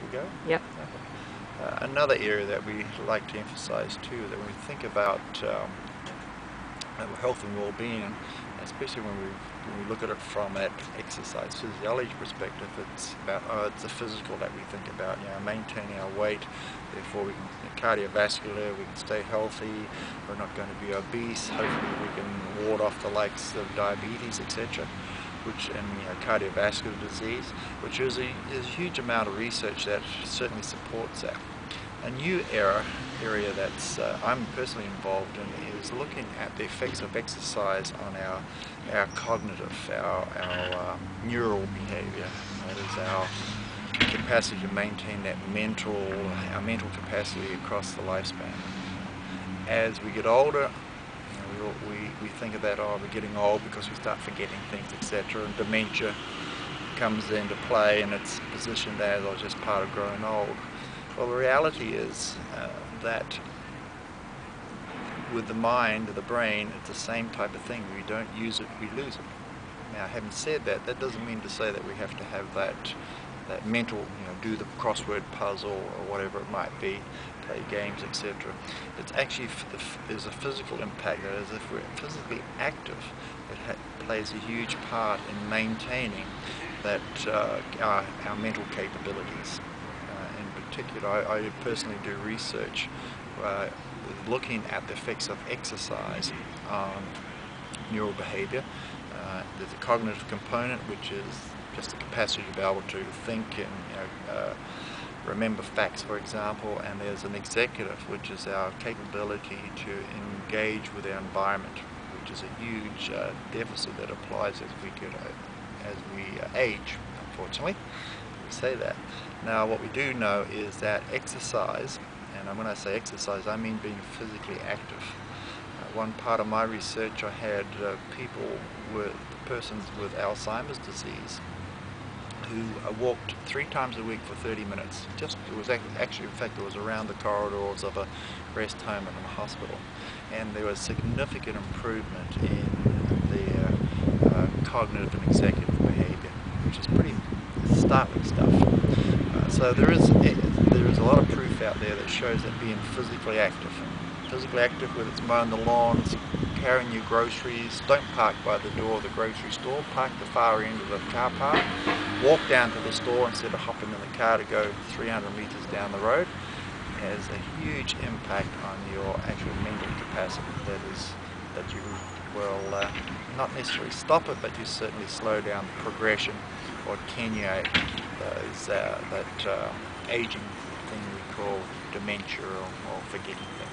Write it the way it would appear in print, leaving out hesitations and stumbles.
go. Yep. Another area that we like to emphasize too, that when we think about health and well-being, especially when we look at it from an exercise physiology perspective, it's about it's the physical that we think about, maintaining our weight, therefore we can cardiovascular, we can stay healthy, we're not going to be obese, hopefully we can ward off the likes of diabetes, etc., and cardiovascular disease, which is a huge amount of research that certainly supports that. A new area that I'm personally involved in is looking at the effects of exercise on our cognitive, our neural behavior. That is our capacity to maintain that our mental capacity across the lifespan. As we get older, we think of that, we're getting old because we start forgetting things, etc., and dementia comes into play, and it's positioned as just part of growing old. Well, the reality is that with the mind, the brain, it's the same type of thing. We don't use it, we lose it. Now, having said that, that doesn't mean to say that we have to have that mental, do the crossword puzzle or whatever it might be, play games, etc. It's actually, there's a physical impact. That is, if we're physically active, it plays a huge part in maintaining that our mental capabilities. In particular, I personally do research looking at the effects of exercise on neural behavior. There's a cognitive component, which is just the capacity to be able to think and remember facts, for example, and there's an executive, which is our capability to engage with our environment, which is a huge deficit that applies as we age, unfortunately. We say that. Now, what we do know is that exercise, and when I say exercise, I mean being physically active. One part of my research, I had persons with Alzheimer's disease who walked 3 times a week for 30 minutes. It was actually, in fact, it was around the corridors of a rest home and a hospital, and there was significant improvement in their cognitive and executive behavior, which is pretty startling stuff. So there is a lot of proof out there that shows that being physically active, whether it's mowing the lawns, carrying your groceries, don't park by the door of the grocery store, park the far end of the car park, walk down to the store instead of hopping in the car to go 300 meters down the road, has a huge impact on your actual mental capacity. That you will not necessarily stop it, but you certainly slow down the progression or attenuate that aging thing we call dementia or forgetting things.